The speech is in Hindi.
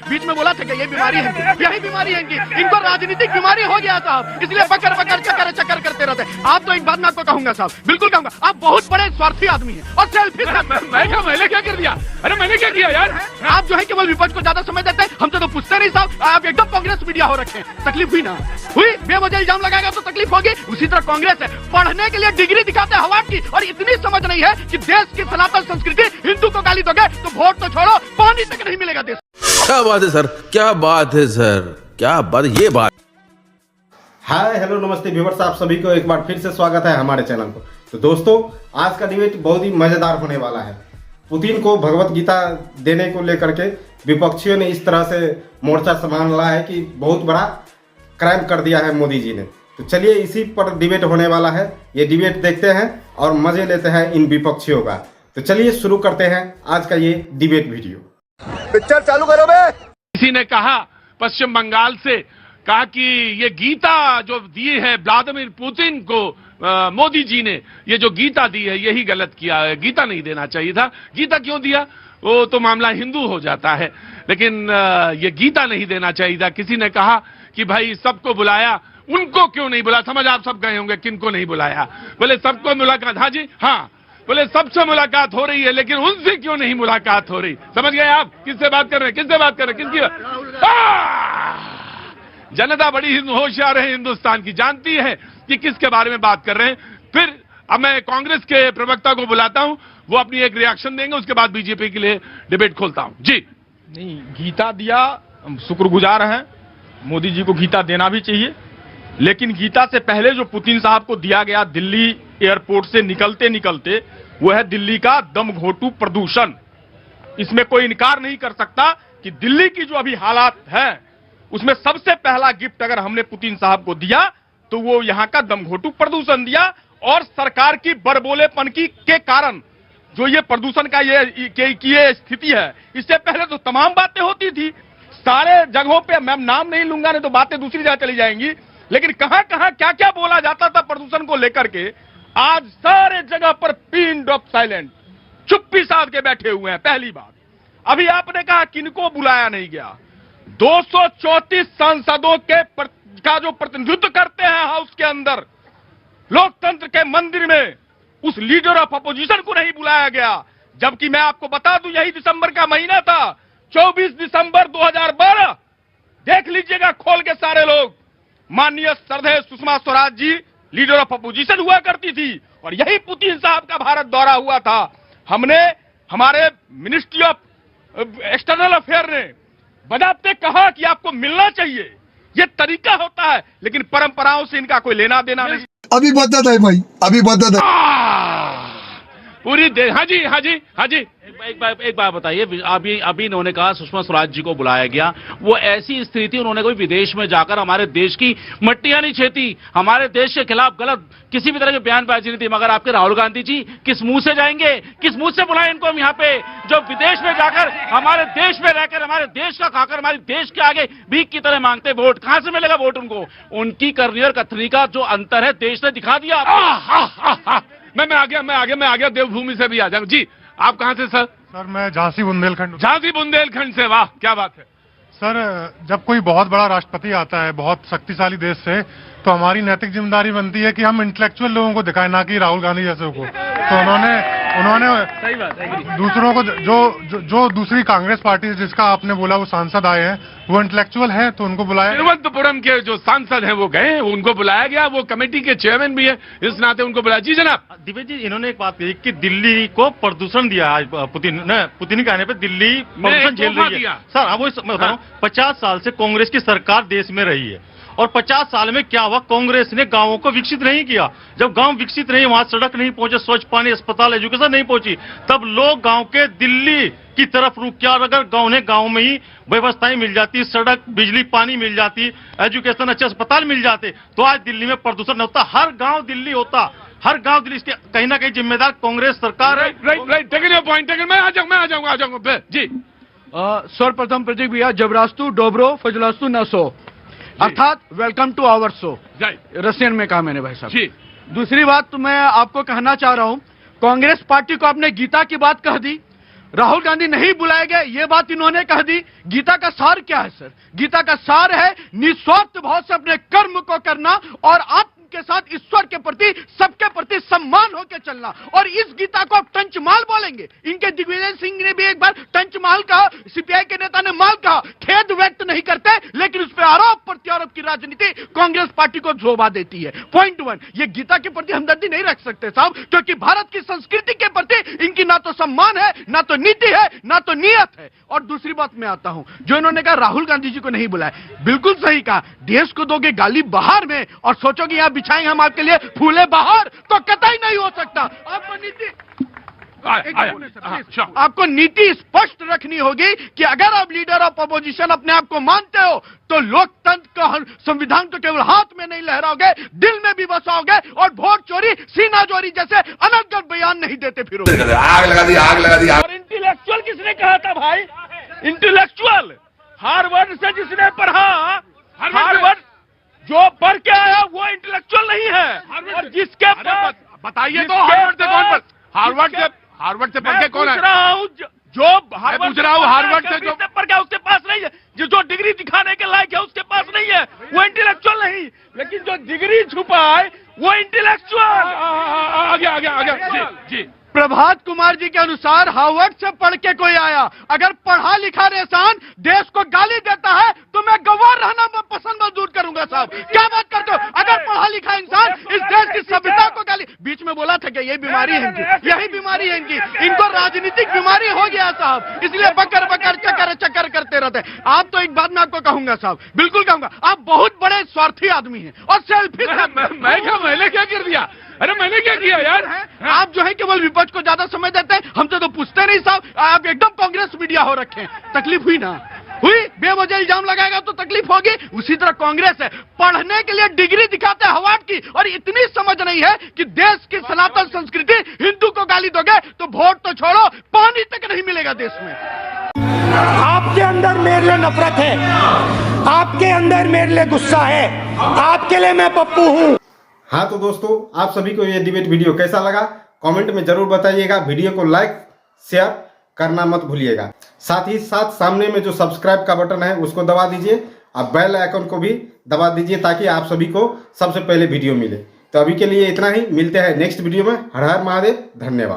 बीच में बोला था कि ये बीमारी है, यही बीमारी है इनकी, इनको राजनीतिक बीमारी हो गया साहब, इसलिए बकर बकर चक्कर चक्कर करते रहते। आप तो एक बात मैं आपको कहूंगा साहब, बिल्कुल कहूंगा, आप बहुत बड़े स्वार्थी आदमी हैं और सेल्फी। मैंने क्या कर दिया? अरे मैंने क्या किया यार? आप जो है केवल विपक्ष को ज्यादा समय देते हैं, हमसे तो पूछते नहीं साहब। आप एकदम कांग्रेस मीडिया हो रखे हैं। तकलीफ हुई ना हुई? बेवजह इल्जाम लगाएगा तो तकलीफ होगी। उसी तरह कांग्रेस है, पढ़ने के लिए डिग्री दिखाते हैं हवा की, और इतनी समझ नहीं है कि देश की सनातन संस्कृति, हिंदू को गाली दोगे तो वोट तो छोड़ो, पानी तक नहीं मिलेगा देश। क्या बात है सर, क्या बात है सर, क्या बात, ये बात। हाय हेलो नमस्ते व्यूअर्स, आप सभी को एक बार फिर से स्वागत है हमारे चैनल पर। तो दोस्तों, आज का डिबेट बहुत ही मजेदार होने वाला है। पुतिन को भगवत गीता देने को लेकर के विपक्षियों ने इस तरह से मोर्चा संभाला है कि बहुत बड़ा क्राइम कर दिया है मोदी जी ने। तो चलिए इसी पर डिबेट होने वाला है, ये डिबेट देखते हैं और मजे लेते हैं इन विपक्षियों का। तो चलिए शुरू करते हैं आज का ये डिबेट वीडियो। पिक्चर चालू करो बे। किसी ने कहा पश्चिम बंगाल से, कहा कि ये गीता जो दी है व्लादिमीर पुतिन को मोदी जी ने, ये जो गीता दी है यही गलत किया है, गीता नहीं देना चाहिए था। गीता क्यों दिया? वो तो मामला हिंदू हो जाता है, लेकिन ये गीता नहीं देना चाहिए था। किसी ने कहा कि भाई सबको बुलाया, उनको क्यों नहीं बुलाया? समझ आप सब गए होंगे किनको नहीं बुलाया। बोले सबको मुलाकात, हाँ जी हाँ, बोले सबसे मुलाकात हो रही है लेकिन उनसे क्यों नहीं मुलाकात हो रही? समझ गए आप किससे बात कर रहे हैं? किससे बात कर रहे हैं? किसकी? जनता बड़ी होशियार है हिंदुस्तान की, जानती है कि किसके बारे में बात कर रहे हैं। फिर अब मैं कांग्रेस के प्रवक्ता को बुलाता हूं, वो अपनी एक रिएक्शन देंगे, उसके बाद बीजेपी के लिए डिबेट खोलता हूं। जी नहीं, गीता दिया, हम शुक्रगुजार हैं, मोदी जी को गीता देना भी चाहिए, लेकिन गीता से पहले जो पुतिन साहब को दिया गया दिल्ली एयरपोर्ट से निकलते निकलते, वो है दिल्ली का दमघोटू प्रदूषण। इसमें कोई इनकार नहीं कर सकता कि दिल्ली की जो अभी हालात है, उसमें सबसे पहला गिफ्ट अगर हमने पुतिन साहब को दिया तो वो यहां का दमघोटू प्रदूषण दिया। और सरकार की बड़बोलेपन के कारण जो ये प्रदूषण का ये स्थिति है, इससे पहले तो तमाम बातें होती थी सारे जगहों पे। मैं नाम नहीं लूंगा, नहीं तो बातें दूसरी जगह चली जाएंगी, लेकिन कहां कहां क्या क्या बोला जाता था प्रदूषण को लेकर के। आज सारे जगह पर पिन ड्रॉप साइलेंट, चुप्पी साध के बैठे हुए हैं। पहली बात, अभी आपने कहा किनको बुलाया नहीं गया। 234 सांसदों का जो प्रतिनिधित्व करते हैं हाउस के अंदर, लोकतंत्र के मंदिर में, उस लीडर ऑफ अपोजिशन को नहीं बुलाया गया। जबकि मैं आपको बता दूं, यही दिसंबर का महीना था, 24 दिसंबर 2012। देख लीजिएगा खोल के सारे लोग, माननीय श्रद्धेय Sushma Swaraj ji leader of opposition हुआ करती थी, और यही पुतिन साहब का भारत दौरा हुआ था। हमने, हमारे मिनिस्ट्री ऑफ एक्सटर्नल अफेयर ने बजाते कहा कि आपको मिलना चाहिए। ये तरीका होता है, लेकिन परंपराओं से इनका कोई लेना देना नहीं। अभी बदत है भाई, अभी बदत है पूरी देश। हाँ जी हाँ जी हाँ जी। एक बात बताइए, अभी इन्होंने कहा सुषमा स्वराज जी को बुलाया गया, वो ऐसी स्थिति, उन्होंने कोई विदेश में जाकर हमारे देश की मट्टियां नहीं छेती, हमारे देश के खिलाफ गलत किसी भी तरह के बयानबाजी नहीं थी। मगर आपके राहुल गांधी जी किस मुंह से जाएंगे, किस मुंह से बुलाएं इनको हम यहाँ पे, जो विदेश में जाकर हमारे देश में रहकर, हमारे देश का खाकर, हमारे देश के आगे भीख की तरह मांगते वोट। कहां से मिलेगा वोट उनको? उनकी करनी और कथनी का जो अंतर है देश ने दिखा दिया। मैं आ गया देवभूमि से भी आ जाऊं। जी आप कहां से सर? सर मैं झांसी बुंदेलखंड। झांसी बुंदेलखंड से, वाह क्या बात है। सर जब कोई बहुत बड़ा राष्ट्रपति आता है बहुत शक्तिशाली देश से, तो हमारी नैतिक जिम्मेदारी बनती है कि हम इंटेलेक्चुअल लोगों को दिखाएं, ना कि राहुल गांधी जैसे को। तो उन्होंने सही बात है, दूसरों को जो दूसरी कांग्रेस पार्टी जिसका आपने बोला वो सांसद आए हैं, वो इंटेलेक्चुअल हैं, तो उनको बुलाया। तिरुवनंतपुरम के जो सांसद हैं वो गए, उनको बुलाया गया, वो कमेटी के चेयरमैन भी है, इस नाते उनको बुलाया। जी जनाब। दिव्य जी, इन्होंने एक बात कही कि दिल्ली को प्रदूषण दिया आज पुतिन ने। पुतिन कहने पे दिल्ली प्रदूषण झेल रही है। सर अब वो मैं बता रहा हूँ, 50 साल से कांग्रेस की सरकार देश में रही है, और 50 साल में क्या हुआ? कांग्रेस ने गांवों को विकसित नहीं किया। जब गांव विकसित नहीं, वहां सड़क नहीं पहुंचे, स्वच्छ पानी, अस्पताल, एजुकेशन नहीं पहुंची, तब लोग गांव के दिल्ली की तरफ रुक किया। और अगर गांव में ही व्यवस्थाएं मिल जाती, सड़क, बिजली, पानी मिल जाती, एजुकेशन, अच्छे अस्पताल मिल जाते, तो आज दिल्ली में प्रदूषण न होता, हर गांव दिल्ली होता, हर गांव दिल्ली। इसके कहीं ना कहीं जिम्मेदार कांग्रेस सरकार है। राइट, टेकिंग योर पॉइंट, मैं आ जाऊंगा जी। सर्वप्रथम प्रतीक भैया, जबरास्तु डोब्रो फजलास्तु नसो, अर्थात welcome to our show, Russian में कहा मैंने भाई साहब जी। दूसरी बात तो मैं आपको कहना चाह रहा हूं, कांग्रेस पार्टी को आपने गीता की बात कह दी, राहुल गांधी नहीं बुलाए गए, ये बात इन्होंने कह दी। गीता का सार क्या है सर? गीता का सार है निस्वार्थ भाव से अपने कर्म को करना और आत्म के साथ ईश्वर के प्रति, सबके प्रति सम्मान होकर चलना। और इस गीता को आप टंचमाल बोलेंगे? इनके दिग्विजय सिंह ने भी एक बार टंचमाल कहा, सीपीआई के नेता ने माल कहा। खेद व्यक्त नहीं करते, लेकिन उस पर आरोप प्रत्यारोप की राजनीति कांग्रेस पार्टी को शोभा देती है। पॉइंट 1, ये गीता के प्रति हमदर्दी नहीं रख सकते साहब, क्योंकि भारत की संस्कृति के प्रति इनकी ना तो सम्मान है, ना तो नीति है, ना तो नियत है। और दूसरी बात मैं आता हूं, जो इन्होंने कहा राहुल गांधी जी को नहीं बुलाया, बिल्कुल सही कहा। देश को दोगे गाली बाहर में और सोचोगे यहां बिछाएंगे हम आपके लिए फूले बाहर, तो कतई नहीं हो सकता। आपको नीति आपको नीति स्पष्ट रखनी होगी कि अगर आप लीडर ऑफ अपोजिशन अपने आप को मानते हो तो लोकतंत्र का संविधान तो केवल हाथ में नहीं लहराओगे, दिल में भी बसाओगे और वोट चोरी, सीना चोरी जैसे अनर्गल बयान नहीं देते फिरोगे। आग लगा दी, आग लगा दी। और इंटेलेक्चुअल किसने कहा था भाई? इंटेलेक्चुअल हार्वर्ड से जिसने पढ़ा, हार्वर्ड जो पढ़ के आया वो इंटेलेक्चुअल नहीं है। और जिसके पास बताइए तो हार्वर्ड से कौन? हार्वर्ड से पढ़ के कौन है? जो पूछ रहा हूँ हार्वर्ड से जो पढ़ गया उसके पास नहीं है, जो डिग्री दिखाने के लायक है उसके पास नहीं है, वो इंटेलेक्चुअल नहीं। लेकिन जो डिग्री छुपाए वो इंटेलेक्चुअल। आगे जी। प्रभात कुमार जी के अनुसार हार्वर्ड से पढ़ के कोई आया, अगर पढ़ा लिखा इंसान देश को गाली देता है तो मैं गवार रहना पसंद मजदूर करूंगा साहब। क्या बात करते हो? अगर पढ़ा लिखा इंसान इस देश की सभ्यता को गाली, बीच में बोला था कि यही बीमारी है इनकी, यही बीमारी है इनकी, इनको राजनीतिक बीमारी हो गया साहब, इसलिए बकर बकर चक्कर चक्कर करते रहते। आप तो एक बात मैं आपको कहूंगा साहब, बिल्कुल कहूंगा, आप बहुत बड़े स्वार्थी आदमी हैं और सेल्फिश। मैंने क्या कर दिया? अरे मैंने क्या किया यार? आप जो है केवल विपक्ष को ज्यादा समय देते हैं, हमसे तो पूछते नहीं साहब। आप एकदम कांग्रेस मीडिया हो रखे हैं। तकलीफ हुई ना? हुई? बेवजह इल्जाम लगाएगा तो तकलीफ होगी। उसी तरह कांग्रेस है, पढ़ने के लिए डिग्री दिखाते हैं हार्वर्ड की, और इतनी समझ नहीं है कि देश की सनातन संस्कृति, हिंदू को गाली दोगे तो वोट तो छोड़ो, पानी तक नहीं मिलेगा देश में। आपके अंदर मेरे लिए नफरत है, आपके अंदर मेरे लिए गुस्सा है, आपके लिए मैं पप्पू हूँ। हाँ तो दोस्तों, आप सभी को ये डिबेट वीडियो कैसा लगा कमेंट में जरूर बताइएगा। वीडियो को लाइक शेयर करना मत भूलिएगा। साथ ही साथ सामने में जो सब्सक्राइब का बटन है उसको दबा दीजिए और बेल आइकन को भी दबा दीजिए ताकि आप सभी को सबसे पहले वीडियो मिले। तो अभी के लिए इतना ही, मिलते हैं नेक्स्ट वीडियो में। हर हर महादेव, धन्यवाद।